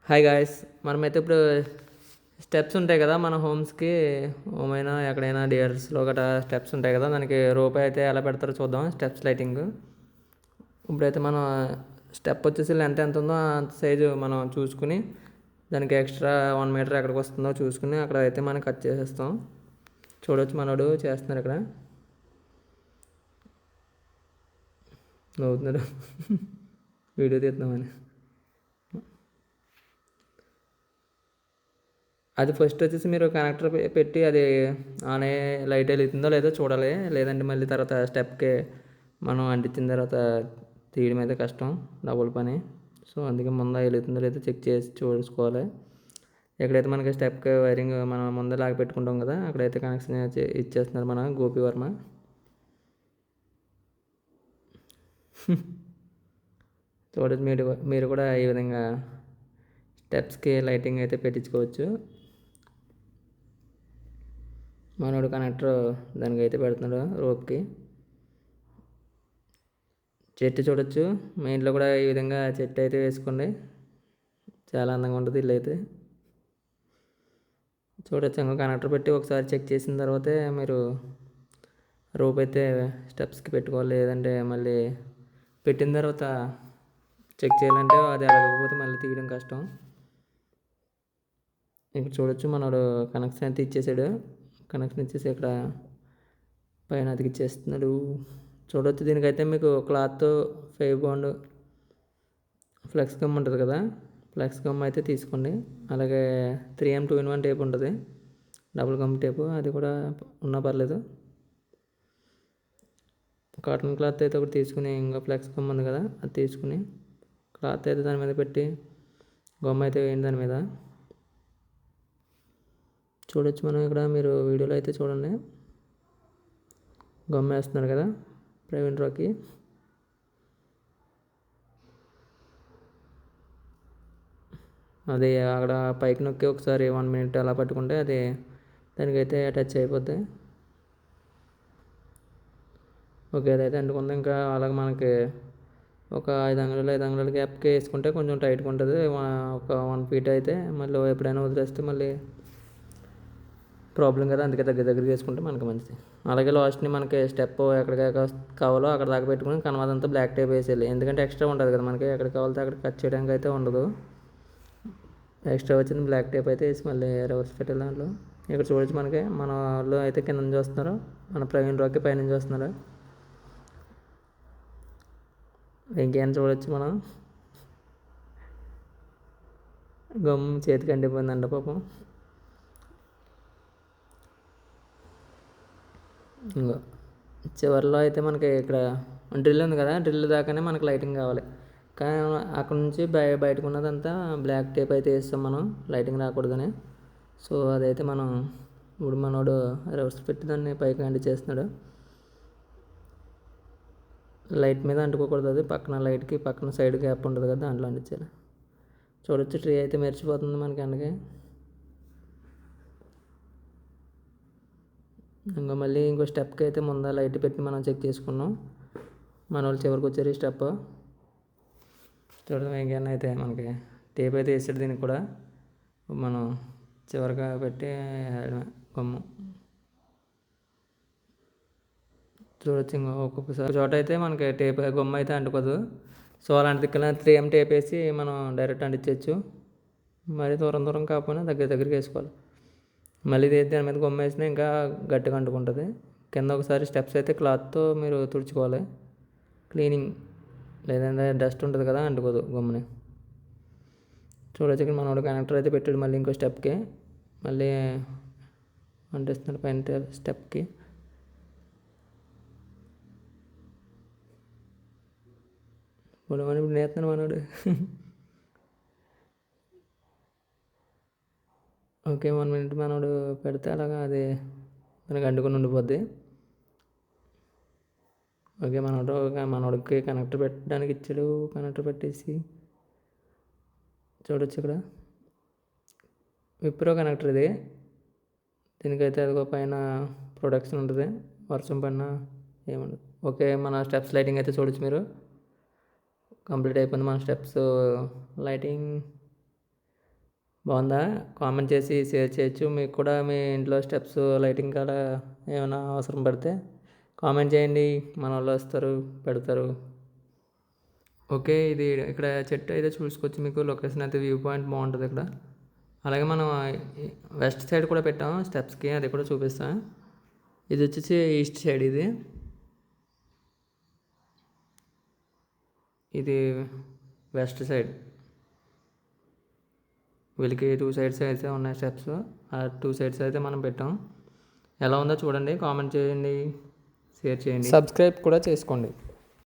Hi guys, మనమైతే ఇప్పుడు steps ఉంటాయి కదా మన హోమ్స్కి. హోమ్ అయినా ఎక్కడైనా డియర్స్లో గట్రా స్టెప్స్ ఉంటాయి కదా, దానికి రూపాయి అయితే ఎలా పెడతారో చూద్దాం. స్టెప్స్ లైటింగ్ ఇప్పుడైతే మనం స్టెప్ వచ్చేసి లెంత్ ఎంత ఉందో అంత సైజు మనం చూసుకుని దానికి ఎక్స్ట్రా 1 మీటర్ ఎక్కడికి వస్తుందో చూసుకుని అక్కడ అయితే మనం కట్ చేసేస్తాం. చూడవచ్చు మనోడు చేస్తున్నారు ఇక్కడ, నవ్వుతున్నాడు వీడియో తీద్దామని. అది ఫస్ట్ వచ్చేసి మీరు కనెక్టర్ పెట్టి అది ఆన్ అయ్యే లైట్ వెలుగుతుందో లేదో చూడాలి. లేదంటే మళ్ళీ తర్వాత స్టెప్కి మనం అంటించిన తర్వాత తీయడం అయితే కష్టం, డబుల్ పని. సో అందుకే ముందు వెలుగుతుందో లేదో చెక్ చేసి చూసుకోవాలి. ఎక్కడైతే మనకి స్టెప్కి వైరింగ్ మనం ముందే లాగి పెట్టుకుంటాం కదా, అక్కడైతే కనెక్షన్ ఇచ్చేస్తున్నారు మన గోపి వర్మ. చూడచ్చు, మీరు కూడా ఈ విధంగా స్టెప్స్కి లైటింగ్ అయితే పెట్టించుకోవచ్చు. మనోడు కనెక్టర్ దానికి అయితే పెడుతున్నాడు రోప్కి. చెట్టు చూడొచ్చు, మా ఇంట్లో కూడా ఈ విధంగా చెట్టు అయితే వేసుకోండి, చాలా అందంగా ఉంటుంది ఇల్లు అయితే. చూడొచ్చు, ఇంకా కనెక్టర్ పెట్టి ఒకసారి చెక్ చేసిన తర్వాతే మీరు రోప్ అయితే స్టెప్స్కి పెట్టుకోవాలి. లేదంటే మళ్ళీ పెట్టిన తర్వాత చెక్ చేయాలంటే అది ఎలాగకపోతే మళ్ళీ తీయడం కష్టం. ఇక్కడ చూడొచ్చు, మనోడు కనెక్షన్ అయితే ఇచ్చేసాడు. కనెక్షన్ ఇచ్చేసి ఇక్కడ పైన అతికిచ్చేస్తున్నాడు. చూడవచ్చు, దీనికైతే మీకు క్లాత్ ఫేవ్ బాండ్ ఫ్లెక్స్ గమ్ ఉంటుంది కదా, ఫ్లెక్స్ గమ్ అయితే తీసుకోండి. అలాగే 3M 2-in-1 టేప్ ఉంటుంది, డబుల్ గమ్ టేపు, అది కూడా ఉన్నా పర్లేదు. కాటన్ క్లాత్ అయితే ఒకటి తీసుకుని, ఇంకా ఫ్లెక్స్ గమ్ ఉంది కదా అది తీసుకుని క్లాత్ అయితే దాని మీద పెట్టి గమ్ అయితే వేయండి దాని మీద. చూడొచ్చు మనం ఇక్కడ, మీరు వీడియోలో అయితే చూడండి, గమ్ వేస్తున్నారు కదా ప్రవీణ్ రాకి. అది అక్కడ పైకి నొక్కి ఒకసారి 1 minute అలా పట్టుకుంటే అది దానికైతే అటాచ్ అయిపోద్ది. ఓకే, అదైతే అంటుకుంది. ఇంకా అలాగే మనకి ఒక 5 అంగుళాల గ్యాప్కి వేసుకుంటే కొంచెం టైట్గా ఉంటుంది. ఒక 1 feet అయితే మళ్ళీ ఎప్పుడైనా వదిలేస్తే మళ్ళీ ప్రాబ్లం కదా, అందుకే దగ్గరికి వేసుకుంటే మనకి మంచిది. అలాగే లాస్ట్ని మనకి స్టెప్ ఎక్కడికి కావాలో అక్కడ దాకా పెట్టుకుని కనవాదంతా బ్లాక్ టేప్ వేసేయాలి. ఎందుకంటే ఎక్స్ట్రా ఉంటుంది కదా మనకి, ఎక్కడికి కావాలితే అక్కడ కట్ చేయడానికి అయితే ఉండదు. ఎక్స్ట్రా వచ్చింది బ్లాక్ టేప్ అయితే వేసి మళ్ళీ రివర్స్ పెట్టాలి దాంట్లో. ఇక్కడ చూడొచ్చు, మనకి మన వాళ్ళు అయితే కింద నుంచి వస్తున్నారు, మన ప్రవీణ్ రాకి పైనుంచి వస్తున్నారు. ఇంకేం చూడొచ్చు, మనం గమ్ చేతికి అంటిపోయిందంట పాపం. ఇంకో చివరిలో అయితే మనకి ఇక్కడ డ్రిల్ ఉంది కదా, డ్రిల్ దాకానే మనకి లైటింగ్ కావాలి. కానీ అక్కడ నుంచి బయటకు ఉన్నదంతా బ్లాక్ టేప్ అయితే వేస్తాం మనం, లైటింగ్ రాకూడదని. సో అదైతే మనం ఇప్పుడు మనోడు రివర్స్ పెట్టి దాన్ని పైకి అంటి చేస్తున్నాడు. లైట్ మీద అంటుకోకూడదు, అది పక్కన లైట్కి పక్కన సైడ్ గ్యాప్ ఉంటుంది కదా దాంట్లో అంటించాలి. చూడొచ్చు, ట్రీ అయితే మెరిచిపోతుంది మనకి అందుకే. ఇంకా మళ్ళీ ఇంకో స్టెప్కి అయితే ముందు లైట్ పెట్టి మనం చెక్ చేసుకున్నాం. మన వాళ్ళు చివరికి వచ్చారు ఈ స్టెప్. చూడడం ఇంకేనా అయితే మనకి టేప్ అయితే వేసాడు దీనికి కూడా, మనం చివరిగా పెట్టి గమ్ము. చూడొచ్చు, ఇంకా ఒక్కొక్కసారి చోట అయితే మనకి టేప్ గమ్ము అయితే అంటుకోదు. సో అలాంటి దిక్కున 3M టేప్ వేసి మనం డైరెక్ట్ అంటించవచ్చు. మరి దూరం కాకపోయినా దగ్గరికి వేసుకోవాలి. మళ్ళీ దాని మీద గమ్ము వేసినా ఇంకా గట్టిగా అంటుకుంటుంది. కింద ఒకసారి స్టెప్స్ అయితే క్లాత్తో మీరు తుడుచుకోవాలి, క్లీనింగ్. లేదంటే డస్ట్ ఉంటుంది కదా, అంటుకోదు గమ్ముని. చూడొచ్చు, ఇక్కడ మనోడు కనెక్టర్ అయితే పెట్టాడు మళ్ళీ ఇంకో స్టెప్కి, మళ్ళీ అంటిస్తున్నాడు పైన స్టెప్కి. ఇప్పుడు నేస్తున్నాడు మనోడు. ఓకే, 1 minute మనోడు పెడితే అలాగా అది మనకి అంటుకుని ఉండిపోద్ది. ఓకే, మనోడికి కనెక్టర్ పెట్టడానికి ఇచ్చాడు. కనెక్టర్ పెట్టేసి చూడొచ్చు, ఇక్కడ విప్రో కనెక్టర్ ఇది. దీనికైతే అదిగో పైన ప్రొడక్షన్ ఉంటుంది, వర్షం పడిన ఏముండదు. ఓకే, మన స్టెప్స్ లైటింగ్ అయితే చూడొచ్చు మీరు, కంప్లీట్ అయిపోయింది మన స్టెప్స్ లైటింగ్. బాగుందా? కామెంట్ చేసి షేర్ చేయొచ్చు. మీకు కూడా మీ ఇంట్లో స్టెప్స్ లైటింగ్ కాడ ఏమైనా అవసరం పడితే కామెంట్ చేయండి. మన వాళ్ళు వస్తారు, పెడతారు. ఓకే, ఇది ఇక్కడ చెట్టు అయితే చూసుకోవచ్చు. మీకు లొకేషన్ అయితే వ్యూ పాయింట్ బాగుంటుంది ఇక్కడ. అలాగే మనం వెస్ట్ సైడ్ కూడా పెట్టాం స్టెప్స్కి, అది కూడా చూపిస్తాం. ఇది వచ్చేసి ఈస్ట్ సైడ్, ఇది వెస్ట్ సైడ్. వీళ్ళకి 2 సైడ్స్ అయితే ఉన్నాయి స్టెప్స్. ఆ 2 సైడ్స్ అయితే మనం పెట్టాం. ఎలా ఉందో చూడండి, కామెంట్ చేయండి, షేర్ చేయండి, సబ్స్క్రైబ్ కూడా చేసుకోండి.